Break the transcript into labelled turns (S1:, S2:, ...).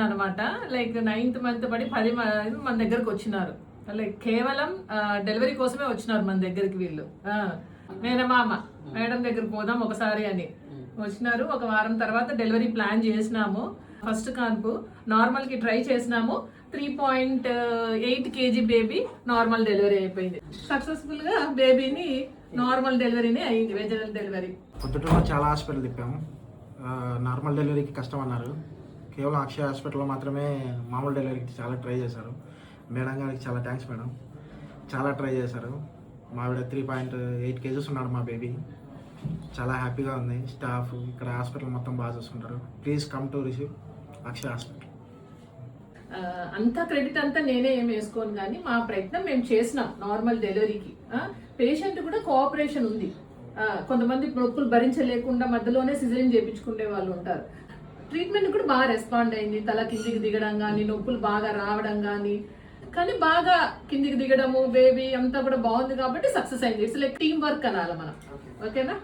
S1: అనమాట. Like 9th month పడి 10 మన దగ్గరకు వచ్చినారు. లైక్ కేవలం డెలివరీ కోసమే వచ్చినారు మన దగ్గరికి వీళ్ళు. మేనమామ మేడం దగ్గరికి పోదాం ఒకసారి అని వచ్చినారు. ఒక వారం తర్వాత డెలివరీ ప్లాన్ చేసినాము. ఫస్ట్ కాన్పు నార్మల్ కి ట్రై చేసినాము. 3.8 kg బేబీ నార్మల్ డెలివరీ అయిపోయింది. సక్సెస్ఫుల్ గా బేబీని నార్మల్ డెలివరీనే అయింది, వెజనల్ డెలివరీ.
S2: పొద్దుటూరులో చాలా హాస్పిటల్ తిప్పాము. నార్మల్ డెలివరీకి కష్టం అన్నారు. కేవలం అక్షయ హాస్పిటల్లో మాత్రమే మామూలు డెలివరీకి చాలా ట్రై చేశారు. మేడం గారికి చాలా థ్యాంక్స్ మేడం, చాలా ట్రై చేశారు. మావిడ 3.8 kgs ఉన్నాడు మా బేబీ. చాలా హ్యాపీగా ఉంది. స్టాఫ్ ఇక్కడ హాస్పిటల్ మొత్తం బాగా చూసుకుంటారు. Please come to receive Akshaya hospital.
S1: అంతా క్రెడిట్ అంతా నేనే ఏం వేసుకోను, కానీ మా ప్రయత్నం మేము చేసినాం నార్మల్ డెలివరీకి. పేషెంట్ కూడా కోఆపరేషన్ ఉంది. కొంతమంది నొప్పులు భరించలేకుండా మధ్యలోనే సిజరీన్ చేయించుకునే వాళ్ళు ఉంటారు. ట్రీట్మెంట్ కూడా బాగా రెస్పాండ్ అయింది. తల కిందికి దిగడం కానీ, నొప్పులు బాగా రావడం కానీ బాగా కిందికి దిగడము, బేబీ అంతా కూడా బాగుంది కాబట్టి సక్సెస్ అయింది. ఇట్స్ లైక్ టీమ్ వర్క్ అనాలి మనం. ఓకేనా?